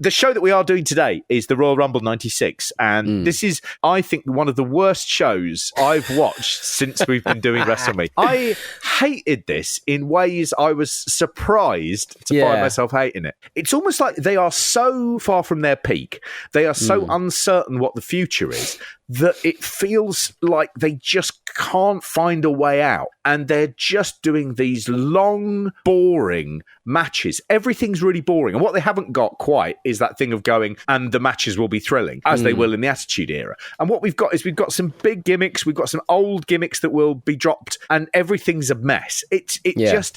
The show that we are doing today is the Royal Rumble 96. And this is, I think, one of the worst shows I've watched since we've been doing WrestleMania. I hated this in ways I was surprised to find myself hating it. It's almost like they are so far from their peak. They are so uncertain what the future is that it feels like they just can't find a way out. And they're just doing these long, boring matches. Everything's really boring. And what they haven't got quite is that thing of going, and the matches will be thrilling, as they will in the Attitude Era. And what we've got is we've got some big gimmicks, we've got some old gimmicks that will be dropped, and everything's a mess.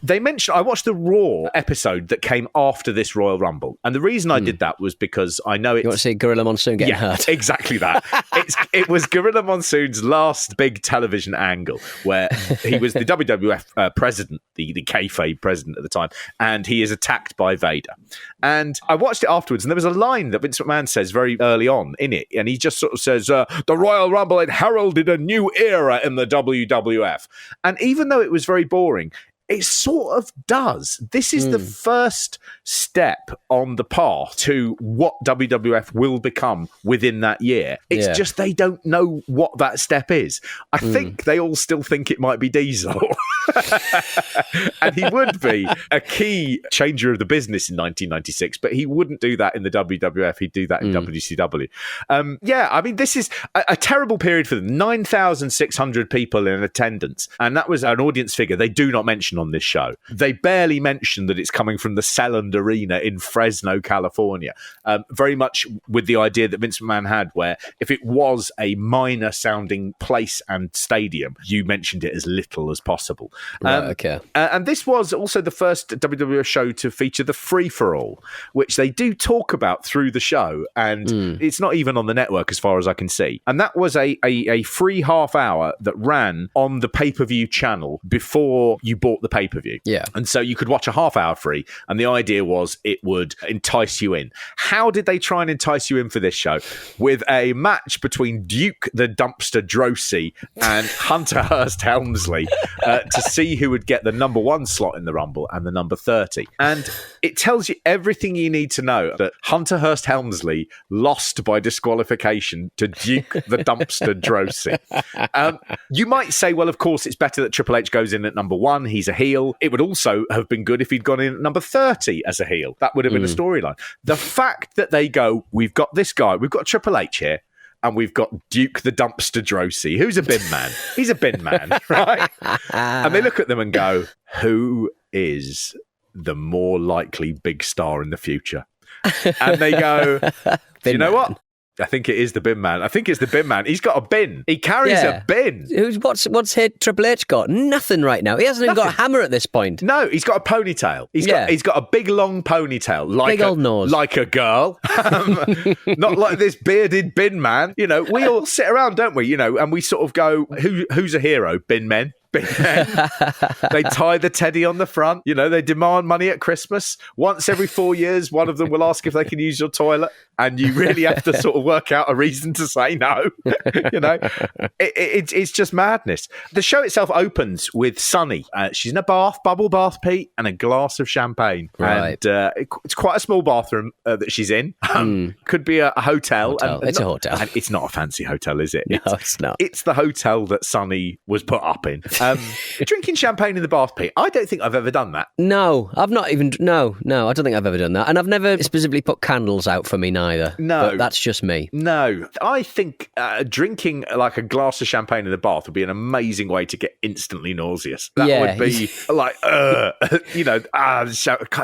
They mentioned, I watched the Raw episode that came after this Royal Rumble. And the reason I did that was because I know it's... You want to see Gorilla Monsoon getting hurt? Exactly that. It was Gorilla Monsoon's last big television angle, where he was the WWF president, the kayfabe president at the time, and he is attacked by Vader. And I watched it afterwards, and there was a line that Vince McMahon says very early on in it, and he just sort of says, the Royal Rumble had heralded a new era in the WWF. And even though it was very boring, it sort of does. This is the first step on the path to what WWF will become within that year. It's just they don't know what that step is. I think they all still think it might be Diesel. And he would be a key changer of the business in 1996, but he wouldn't do that in the WWF. He'd do that in WCW. I mean, this is a terrible period for them. 9,600 people in attendance. And that was an audience figure they do not mention on this show. They barely mention that it's coming from the Selland Arena in Fresno, California. Very much with the idea that Vince McMahon had, where if it was a minor sounding place and stadium, you mentioned it as little as possible. Okay. And this was also the first WWF show to feature the free-for-all, which they do talk about through the show, and it's not even on the network as far as I can see. And that was a free half hour that ran on the pay-per-view channel before you bought the pay-per-view. Yeah. And so you could watch a half hour free, and the idea was it would entice you in. How did they try and entice you in for this show? With a match between Duke the Dumpster Drosy and Hunter Hearst Helmsley to see who would get the number 1 slot in the Rumble and the number 30. And it tells you everything you need to know that Hunter Hearst Helmsley lost by disqualification to Duke the Dumpster Drosy. You might say, well, of course, it's better that Triple H goes in at number 1. He's a heel. It would also have been good if he'd gone in at number 30 as a heel. That would have been a storyline. The fact that they go, we've got this guy, we've got Triple H here, and we've got Duke the Dumpster Drosy, who's a bin man. He's a bin man, right? And they look at them and go, who is the more likely big star in the future? And they go, do you know what? I think it is the bin man. I think it's the bin man. He's got a bin. He carries a bin. What's Triple H got? Nothing right now. He hasn't even got a hammer at this point. No, he's got a ponytail. He's got a big long ponytail, like big old nose, like a girl. Not like this bearded bin man. You know, we all sit around, don't we? You know, and we sort of go, who's a hero? Bin men. They tie the teddy on the front. You know, they demand money at Christmas. Once every 4 years, one of them will ask if they can use your toilet, and you really have to sort of work out a reason to say no. You know, it's just madness. The show itself opens with Sunny. She's in a bubble bath, Pete, and a glass of champagne. Right. And it's quite a small bathroom that she's in. Could be a hotel. It's a hotel. And it's not a fancy hotel, is it? No, it's not. It's the hotel that Sunny was put up in. Drinking champagne in the bath, Pete. I don't think I've ever done that. No, I've not even. No, I don't think I've ever done that. And I've never specifically put candles out for me neither. No. But that's just me. No. I think drinking like a glass of champagne in the bath would be an amazing way to get instantly nauseous. That would be like, you know,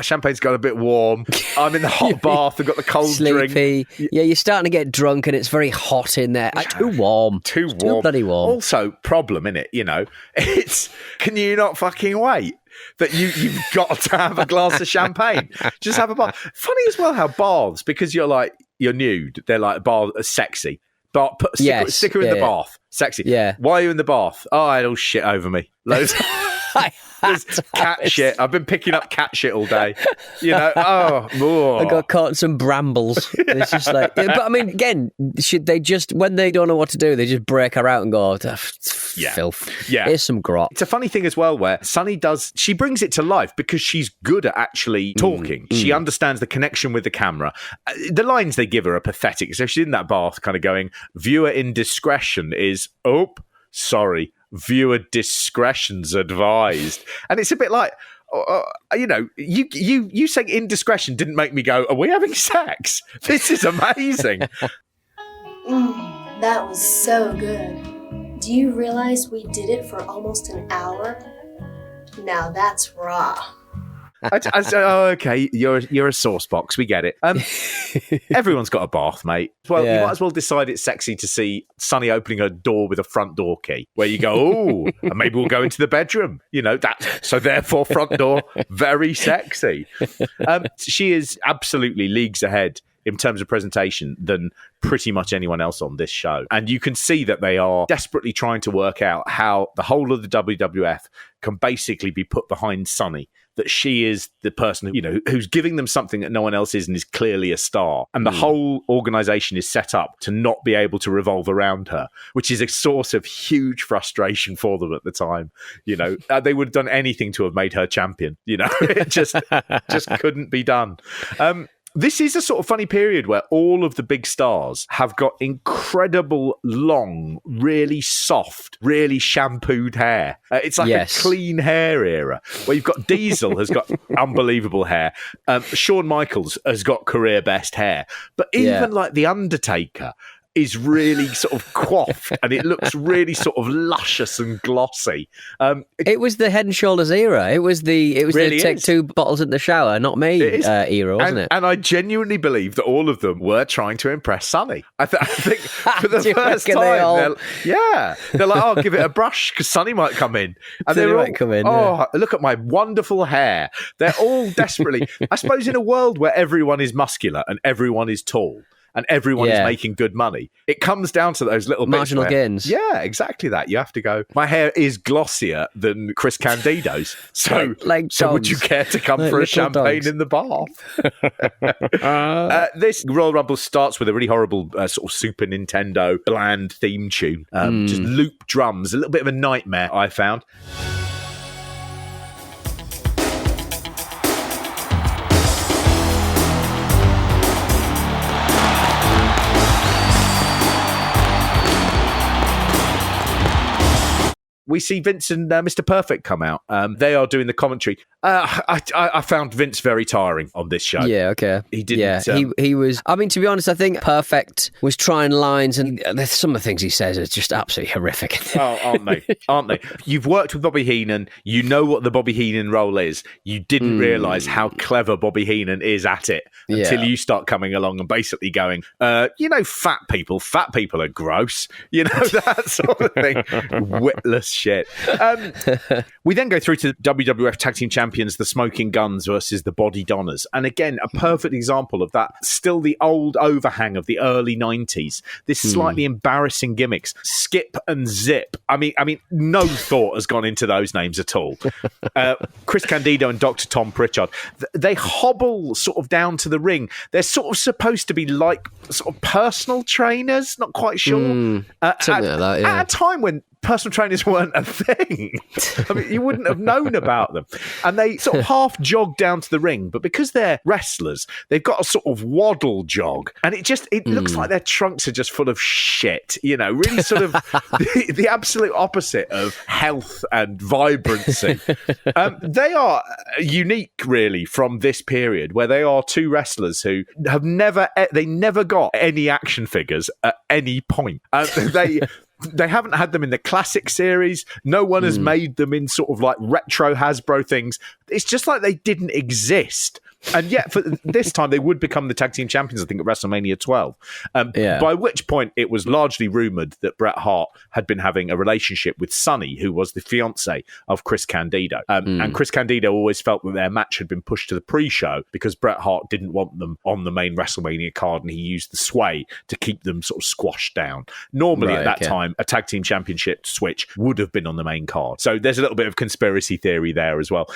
champagne's got a bit warm. I'm in the hot bath. I've got the cold Sleepy. drink. Yeah, you're starting to get drunk and it's very hot in there. Too warm. Too bloody warm. Also, problem, innit? You know, it's, can you not fucking wait? That you've got to have a glass of champagne. Just have a bath. Funny as well how baths, because you're nude, they're like sexy. But stick her in the bath. Sexy. Yeah. Why are you in the bath? Oh, I had all shit over me. Loads. There's cat shit. I've been picking up cat shit all day. You know, I got caught in some brambles. It's just like, but I mean, again, should they just, when they don't know what to do, they just break her out and go, filth. Yeah. Here's some grot. It's a funny thing as well where Sunny she brings it to life because she's good at actually talking. She understands the connection with the camera. The lines they give her are pathetic. So she's in that bath kind of going, viewer indiscretion is, sorry, viewer discretion's advised. And it's a bit like, you know, you saying indiscretion didn't make me go, are we having sex? This is amazing. That was so good. Do you realize we did it for almost an hour? Now that's raw. Okay, you're a sauce box. We get it. Everyone's got a bath, mate. Well, you might as well decide it's sexy to see Sunny opening a door with a front door key, where you go, and maybe we'll go into the bedroom. You know that. So therefore, front door, very sexy. She is absolutely leagues ahead in terms of presentation than pretty much anyone else on this show. And you can see that they are desperately trying to work out how the whole of the WWF can basically be put behind Sunny, that she is the person who, you know, who's giving them something that no one else is and is clearly a star. And the whole organization is set up to not be able to revolve around her, which is a source of huge frustration for them at the time. You know, they would have done anything to have made her champion. You know, it just couldn't be done. This is a sort of funny period where all of the big stars have got incredible, long, really soft, really shampooed hair. It's like a clean hair era where you've got Diesel has got unbelievable hair. Shawn Michaels has got career best hair. But even like The Undertaker is really sort of coiffed and it looks really sort of luscious and glossy. It was the Head and Shoulders era. It was the really take two bottles in the shower, not me era, wasn't it? And I genuinely believe that all of them were trying to impress Sunny. I think for the first time, they're like, "Oh, give it a brush because Sunny might come in." And they might come in. Oh, look at my wonderful hair. They're all desperately. I suppose in a world where everyone is muscular and everyone is tall, and everyone is making good money, it comes down to those little marginal gains. Yeah, exactly that. You have to go, my hair is glossier than Chris Candido's. So, so would you care to come for a champagne in the bath? This Royal Rumble starts with a really horrible sort of Super Nintendo bland theme tune. Just loop drums, a little bit of a nightmare, I found. We see Vince and Mr. Perfect come out. They are doing the commentary. I found Vince very tiring on this show. Yeah, okay. He didn't. Yeah, he was. I mean, to be honest, I think Perfect was trying lines, and some of the things he says are just absolutely horrific. Oh, aren't they? Aren't they? You've worked with Bobby Heenan. You know what the Bobby Heenan role is. You didn't realise how clever Bobby Heenan is at it until you start coming along and basically going, you know, fat people are gross. You know, that sort of thing. Witless shit. We then go through to WWF Tag Team Champions, the Smoking Guns versus the Body Donners. And again, a perfect example of that. Still the old overhang of the early 90s. This slightly embarrassing gimmicks. Skip and Zip. I mean, no thought has gone into those names at all. Chris Candido and Dr. Tom Pritchard. They hobble sort of down to the ring. They're sort of supposed to be like sort of personal trainers. Not quite sure. Something like that, yeah. At a time when personal trainers weren't a thing. I mean, you wouldn't have known about them. And they sort of half jog down to the ring, but because they're wrestlers, they've got a sort of waddle jog. And it looks like their trunks are just full of shit, you know, really sort of the absolute opposite of health and vibrancy. They are unique, really, from this period, where they are two wrestlers who have never got any action figures at any point. They haven't had them in the classic series. No one has made them in sort of like retro Hasbro things. It's just like they didn't exist. And yet, for this time, they would become the tag team champions, I think, at WrestleMania 12. By which point, it was largely rumoured that Bret Hart had been having a relationship with Sunny, who was the fiancé of Chris Candido. And Chris Candido always felt that their match had been pushed to the pre-show because Bret Hart didn't want them on the main WrestleMania card, and he used the sway to keep them sort of squashed down. Normally, at that time, a tag team championship switch would have been on the main card. So there's a little bit of conspiracy theory there as well.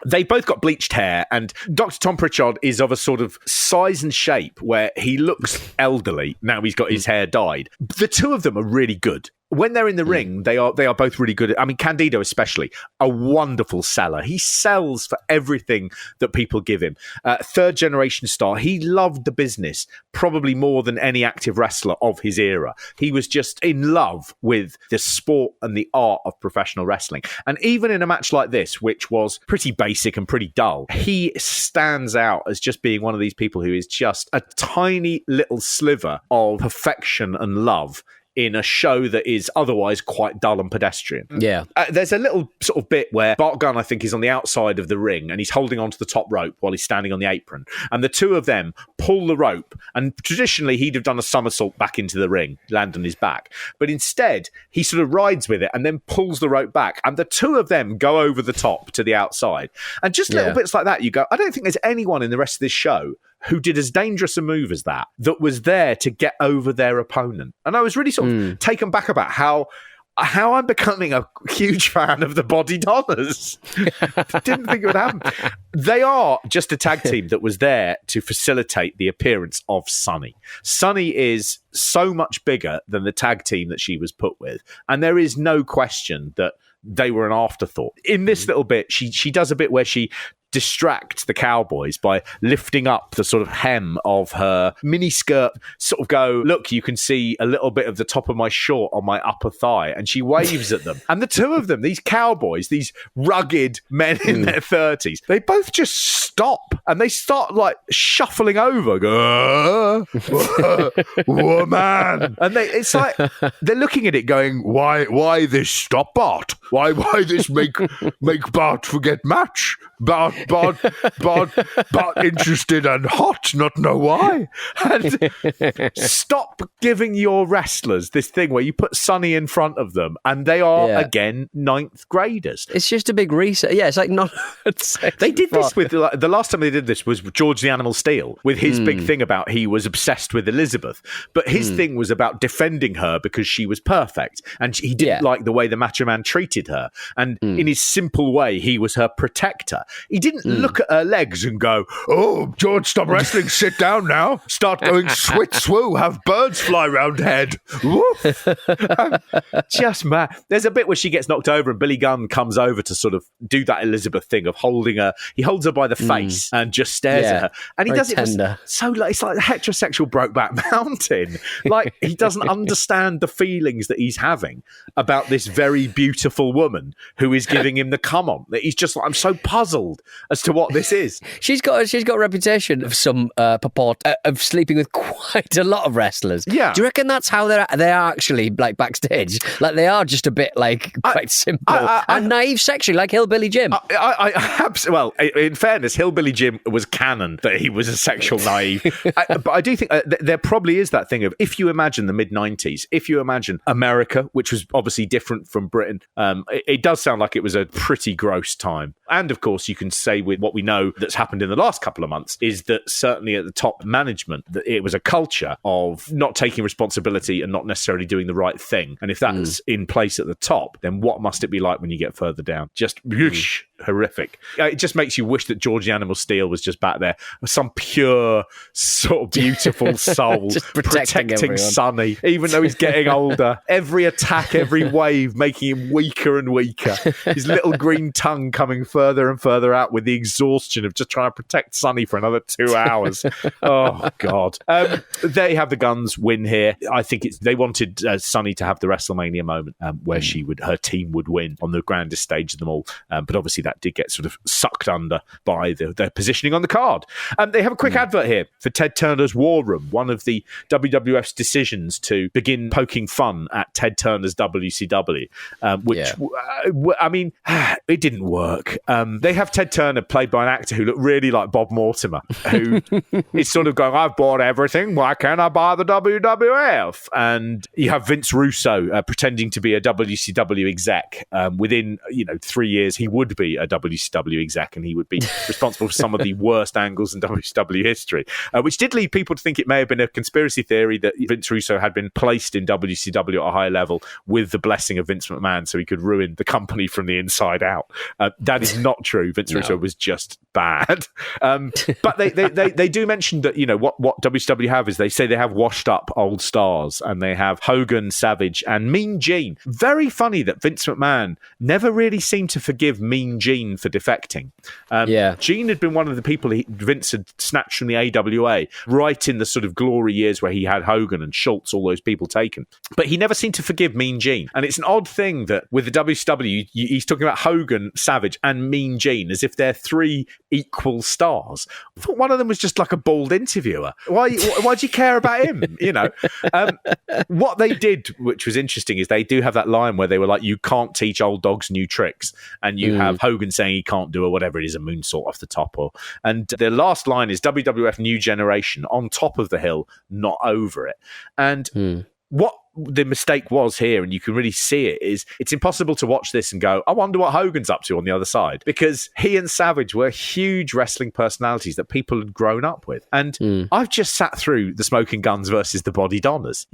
They both got bleached hair, and Dr. Tom Pritchard is of a sort of size and shape where he looks elderly. Now he's got his hair dyed. The two of them are really good. When they're in the ring, they are both really good. I mean, Candido especially, a wonderful seller. He sells for everything that people give him. Third generation star. He loved the business probably more than any active wrestler of his era. He was just in love with the sport and the art of professional wrestling. And even in a match like this, which was pretty basic and pretty dull, he stands out as just being one of these people who is just a tiny little sliver of perfection and love in a show that is otherwise quite dull and pedestrian. Yeah. There's a little sort of bit where Bart Gunn, I think, is on the outside of the ring and he's holding onto the top rope while he's standing on the apron. And the two of them pull the rope. And traditionally, he'd have done a somersault back into the ring, land on his back. But instead, he sort of rides with it and then pulls the rope back. And the two of them go over the top to the outside. And just little bits like that, you go, I don't think there's anyone in the rest of this show who did as dangerous a move as that was there to get over their opponent. And I was really sort of taken back about how I'm becoming a huge fan of the Body Donners. Didn't think it would happen. They are just a tag team that was there to facilitate the appearance of Sunny. Sunny is so much bigger than the tag team that she was put with. And there is no question that they were an afterthought. In this little bit, she does a bit where she distract the Cowboys by lifting up the sort of hem of her mini skirt, sort of go, look, you can see a little bit of the top of my short on my upper thigh, and she waves at them. And the two of them, these Cowboys, these rugged men in their 30s, they both just stop and they start like shuffling over, go, woman. And it's like they're looking at it going, why this stop Bart? Why this make Bart forget match? Bart interested and hot, not know why. And stop giving your wrestlers this thing where you put Sunny in front of them and they are, again, ninth graders. It's just a big reset. Yeah, it's like not... They did this with... The last time they did this was George the Animal Steel, with his big thing about he was obsessed with Elizabeth. But his thing was about defending her because she was perfect. And he didn't like the way the Macho Man treated her. And in his simple way, he was her protector. He didn't look at her legs and go, oh, George, stop wrestling, sit down now. Start going swit swoo, have birds fly round head. Woof. Just mad. There's a bit where she gets knocked over and Billy Gunn comes over to sort of do that Elizabeth thing of holding her. He holds her by the face and just stares at her. And he does it so like, it's like heterosexual Brokeback Mountain. Like, he doesn't understand the feelings that he's having about this very beautiful woman who is giving him the come on. He's just like, I'm so puzzled as to what this is. She's got a reputation of some purport of sleeping with quite a lot of wrestlers. Yeah. Do you reckon that's how they are actually like backstage? Like they are just a bit like quite simple and naive sexually, like Hillbilly Jim. Well, in fairness, Hillbilly Jim was canon that he was a sexual naive. But I do think there probably is that thing of, if you imagine the mid-90s, if you imagine America, which was obviously different from Britain, it does sound like it was a pretty gross time. And of course, you can say with what we know that's happened in the last couple of months is that certainly at the top management, that it was a culture of not taking responsibility and not necessarily doing the right thing. And if that's in place at the top, then what must it be like when you get further down? Just whoosh, horrific. It just makes you wish that George the Animal Steel was just back there, some pure, sort of beautiful soul just protecting Sunny, even though he's getting older. Every attack, every wave, making him weaker and weaker. His little green tongue coming further and further out with the exhaustion of just trying to protect Sunny for another 2 hours. Oh, God. They have the Guns win here. I think they wanted Sunny to have the WrestleMania moment where her team would win on the grandest stage of them all. But obviously that did get sort of sucked under by their positioning on the card. They have a quick advert here for Ted Turner's War Room, one of the WWF's decisions to begin poking fun at Ted Turner's WCW, which, I mean, it didn't work. They have have Ted Turner played by an actor who looked really like Bob Mortimer, who is sort of going, I've bought everything, why can't I buy the WWF? And you have Vince Russo pretending to be a WCW exec. Within 3 years, he would be a WCW exec, and he would be responsible for some of the worst angles in WCW history, which did lead people to think it may have been a conspiracy theory that Vince Russo had been placed in WCW at a high level with the blessing of Vince McMahon so he could ruin the company from the inside out. That is not true. Vince Russo was just bad. But they do mention that, what WCW have is they say they have washed up old stars, and they have Hogan, Savage, and Mean Gene. Very funny that Vince McMahon never really seemed to forgive Mean Gene for defecting. Gene had been one of the people Vince had snatched from the AWA right in the sort of glory years where he had Hogan and Schultz, all those people taken. But he never seemed to forgive Mean Gene. And it's an odd thing that with the WCW, he's talking about Hogan, Savage, and Mean Gene as if they're three equal stars. I thought one of them was just like a bald interviewer. Why'd you care about him? What they did, which was interesting, is they do have that line where they were like, you can't teach old dogs new tricks. And you have Hogan saying he can't do whatever it is, a moonsault off the top. And the last line is WWF New Generation, on top of the hill, not over it. And what the mistake was here, and you can really see it, is it's impossible to watch this and go, I wonder what Hogan's up to on the other side, because he and Savage were huge wrestling personalities that people had grown up with. And I've just sat through the Smoking Guns versus the Body Donners.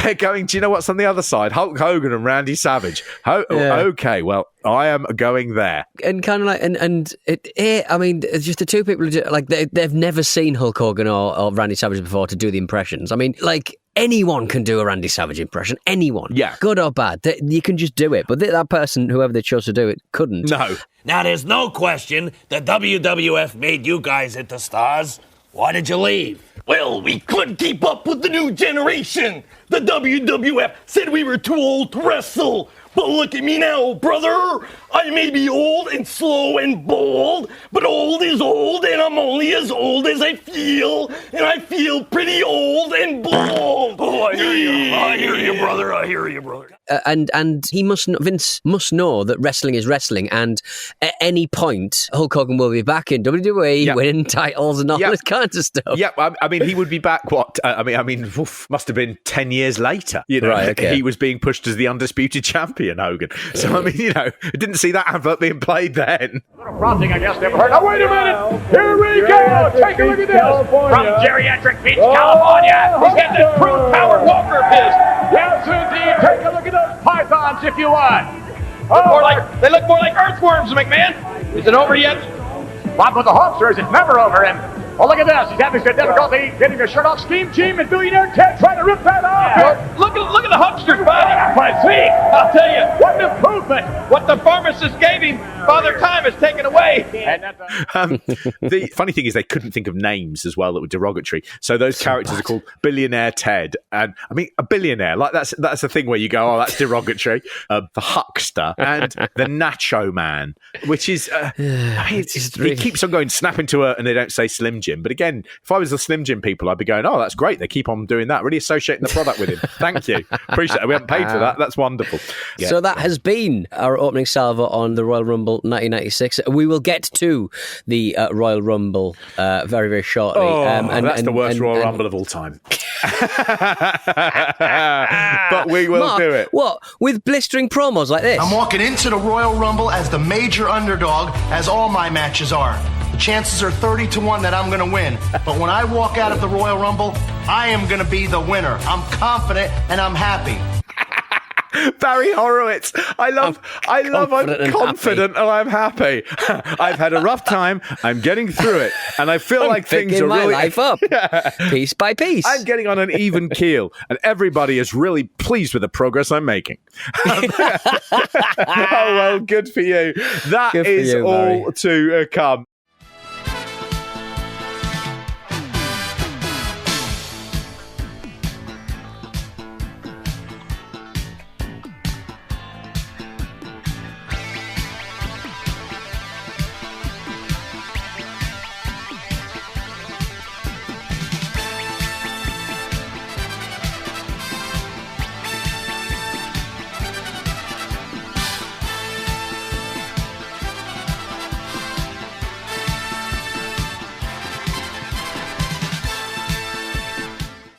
They're going, do you know what's on the other side? Hulk Hogan and Randy Savage. Okay, well, I am going there. And kind of like, it's just the two people who like they've never seen Hulk Hogan or Randy Savage before to do the impressions. I mean, like, anyone can do a Randy Savage impression. Anyone. Yeah. Good or bad. You can just do it. But that person, whoever they chose to do it, couldn't. No. Now, there's no question the WWF made you guys into stars. Why did you leave? Well, we couldn't keep up with the new generation. The WWF said we were too old to wrestle. But look at me now, brother. I may be old and slow and bold, but old is old, and I'm only as old as I feel, and I feel pretty old and bald. Oh, I hear you. I hear you, brother. I hear you, brother. And Vince must know that wrestling is wrestling, and at any point, Hulk Hogan will be back in WWE, winning titles and all this kind of stuff. Yeah, I mean, he would be back. Must have been 10 years later. Right, okay. He was being pushed as the undisputed champion, Hogan. So I mean, I didn't see that advert being played then. Prompting, I guess, never heard. Now wait a minute! Here we go! Take a look at this! From geriatric Beach, California, he's got this crude power walker of his. Yes, indeed. Take a look at those pythons, if you want. They look more like earthworms, McMahon. Is it over yet? Bob with the Hulksters is never over, and look at this. He's having some difficulty getting the shirt off. Scheme Team and Billionaire Ted trying to rip that off. Yeah. Look at the Hulkster's body. My feet. I'll tell you. What an improvement. What the pharmacist gave him, Father Time has taken away. The funny thing is they couldn't think of names as well that were derogatory. So those characters are called Billionaire Ted. And I mean, a billionaire, like that's the thing where you go, oh, that's derogatory. The Huckster and the Nacho Man, which is, he keeps on going snap into it, and they don't say Slim Jim. But again, if I was the Slim Jim people, I'd be going, oh, that's great. They keep on doing that. Really associating the product with him. Thank you. Appreciate it. We haven't paid for that. That's wonderful. Yeah. So that has been our opening salvo on the Royal Rumble 1996. We will get to the Royal Rumble very, very shortly. That's the worst Royal Rumble of all time. But we will Mark, do it. What? With blistering promos like this? I'm walking into the Royal Rumble as the major underdog, as all my matches are. The chances are 30-1 that I'm going to win. But when I walk out of the Royal Rumble, I am going to be the winner. I'm confident and I'm happy. Barry Horowitz. I'm confident and I'm happy. I've had a rough time. I'm getting through it. And I feel like things are really... life up. Piece by piece. I'm getting on an even keel. And everybody is really pleased with the progress I'm making. Oh, well, good for you. That is all to come.